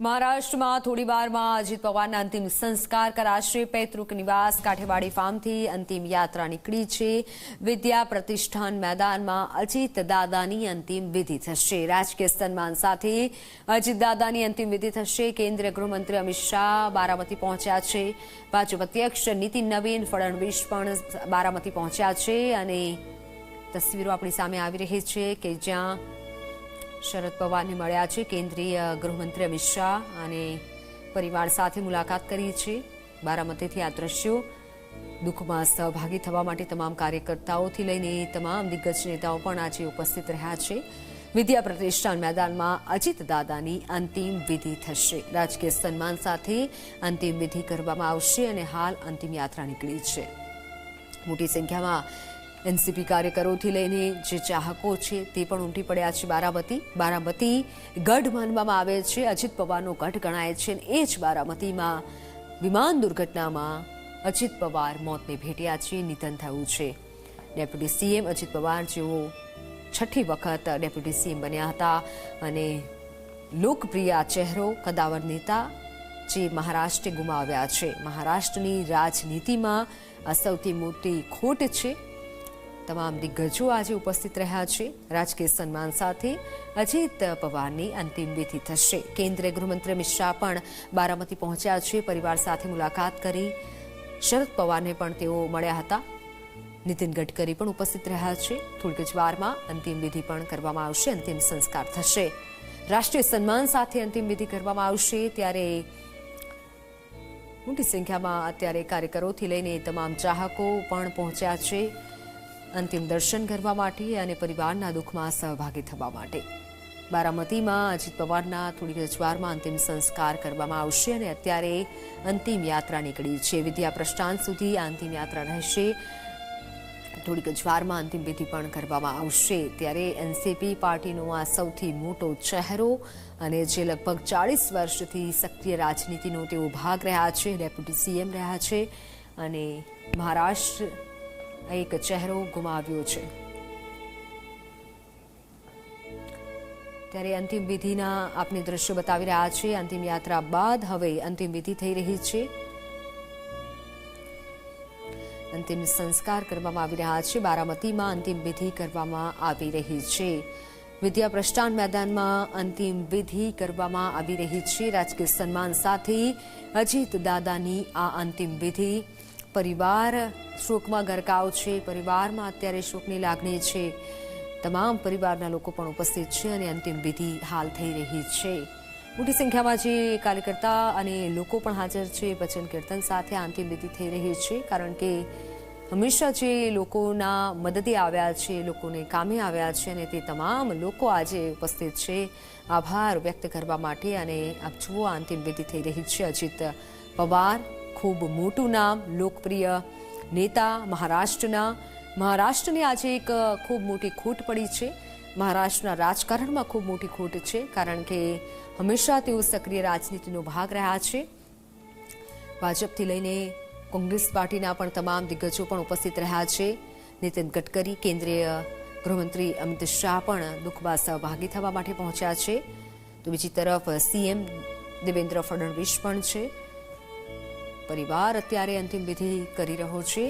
મહારાષ્ટ્રમાં થોડી વારમાં અજીત પવારના અંતિમ સંસ્કાર કરાશે. પૈતૃક નિવાસ કાઠેવાડી ફાર્મથી અંતિમ યાત્રા નીકળી છે. વિદ્યા પ્રતિષ્ઠાન મેદાનમાં અજીત દાદાની અંતિમ વિધિ થશે. રાજકીય સન્માન સાથે અજીત દાદાની અંતિમ વિધિ થશે. કેન્દ્રીય ગૃહમંત્રી અમિત શાહ બારામતી પહોંચ્યા છે. ભાજપ અધ્યક્ષ નીતિન નવીન ફડણવીસ પણ બારામતી પહોંચ્યા છે અને તસવીરો આપણી સામે આવી રહી છે કે જ્યાં શરદ પવારને મળ્યા છે. કેન્દ્રીય ગૃહમંત્રી અમિત શાહ અને પરિવાર સાથે મુલાકાત કરી છે. બારામતીથી આ દ્રશ્યો દુઃખમાં સહભાગી થવા માટે તમામ કાર્યકર્તાઓથી લઈને તમામ દિગ્ગજ નેતાઓ પણ આજે ઉપસ્થિત રહ્યા છે. વિદ્યા પ્રતિષ્ઠાન મેદાનમાં અજીત દાદાની અંતિમ વિધિ થશે. રાજકીય સન્માન સાથે અંતિમ વિધિ કરવામાં આવશે અને હાલ અંતિમ યાત્રા નીકળી છે. મોટી સંખ્યામાં એનસીપી કાર્યકરોથી લઈને જે ચાહકો છે તે પણ ઉમટી પડ્યા છે. બારામતી ગઢ માનવામાં આવે છે. અજીત પવારનો ગઢ ગણાય છે. એ જ બારામતીમાં વિમાન દુર્ઘટનામાં અજીત પવાર મોતને ભેટ્યા છે. નિધન થયું છે. ડેપ્યુટી સીએમ અજીત પવાર જેઓ છઠ્ઠી વખત ડેપ્યુટી સીએમ બન્યા હતા અને લોકપ્રિય ચહેરો, કદાવર નેતા જે મહારાષ્ટ્રે ગુમાવ્યા છે. મહારાષ્ટ્રની રાજનીતિમાં આ સૌથી મોટી ખોટ છે. તમામ દિગ્ગજો આજે ઉપસ્થિત રહ્યા છે. રાજકીય સન્માન સાથે અજીત પવારની અંતિમ વિધિ થશે. કેન્દ્રીય ગૃહમંત્રી અમિત શાહ પણ બારામતી પહોંચ્યા છે. પરિવાર સાથે મુલાકાત કરી. શરદ પવારને પણ તેઓ મળ્યા હતા. નીતિન ગડકરી પણ ઉપસ્થિત રહ્યા છે. થોડીક જ વારમાં અંતિમ વિધિ પણ કરવામાં આવશે. અંતિમ સંસ્કાર થશે. રાષ્ટ્રીય સન્માન સાથે અંતિમ વિધિ કરવામાં આવશે. ત્યારે મોટી સંખ્યામાં અત્યારે કાર્યકરોથી લઈને તમામ ચાહકો પણ પહોંચ્યા છે અંતિમ દર્શન કરવા માટે અને પરિવારના દુઃખમાં સહભાગી થવા માટે. બારામતીમાં અજીત પવારના થોડીક જ વારમાં અંતિમ સંસ્કાર કરવામાં આવશે અને અત્યારે અંતિમ યાત્રા નીકળી છે. વિદ્યા પ્રસ્થાન સુધી આ અંતિમ યાત્રા રહેશે. થોડીક જ વારમાં અંતિમ વિધિ પણ કરવામાં આવશે. ત્યારે એનસીપી પાર્ટીનો આ સૌથી મોટો ચહેરો અને જે લગભગ 40 વર્ષથી સક્રિય રાજનીતિનો તેઓ ભાગ રહ્યા છે. ડેપ્યુટી સીએમ રહ્યા છે અને મહારાષ્ટ્ર એક ચહેરો ગુમાવ્યો છે. ત્યારે અંતિમ વિધિના આપને દ્રશ્યો બતાવી રહ્યા છે. અંતિમ યાત્રા બાદ હવે અંતિમ વિધિ થઈ રહી છે. અંતિમ સંસ્કાર કરવામાં આવી રહ્યા છે. બારામતીમાં અંતિમ વિધિ કરવામાં આવી રહી છે. વિદ્યા પ્રસ્થાન મેદાનમાં અંતિમ વિધિ કરવામાં આવી રહી છે. રાજકીય સન્માન સાથે અજીત દાદાની આ અંતિમ વિધિ. પરિવાર શોકમાં ગરકાવ છે. પરિવારમાં અત્યારે શોકની લાગણી છે. તમામ પરિવારના લોકો પણ ઉપસ્થિત છે અને અંતિમ વિધિ હાલ થઈ રહી છે. મોટી સંખ્યામાં જે કાર્યકર્તા અને લોકો પણ હાજર છે. ભજન કીર્તન સાથે અંતિમ વિધિ થઈ રહી છે. કારણ કે હંમેશા જે લોકોના મદદે આવ્યા છે, લોકોને કામે આવ્યા છે અને તે તમામ લોકો આજે ઉપસ્થિત છે આભાર વ્યક્ત કરવા માટે. અને આપ જુઓ અંતિમ વિધિ થઈ રહી છે. અજીત પવાર ખૂબ મોટું નામ, લોકપ્રિય નેતા, મહારાષ્ટ્રની આજે એક ખૂબ મોટી ખોટ પડી છે. મહારાષ્ટ્રના રાજકારણમાં ખૂબ મોટી ખોટ છે. કારણ કે હંમેશા તેઓ સક્રિય રાજનીતિનો ભાગ રહ્યા છે. ભાજપથી લઈને કોંગ્રેસ પાર્ટીના પણ તમામ દિગ્ગજો પણ ઉપસ્થિત રહ્યા છે. નીતિન ગડકરી, કેન્દ્રીય ગૃહમંત્રી અમિત શાહ પણ દુઃખમાં સહભાગી થવા માટે પહોંચ્યા છે. તો બીજી તરફ સીએમ દેવેન્દ્ર ફડણવીસ પણ છે. પરિવાર અત્યારે અંતિમ વિધિ કરી રહ્યો છે.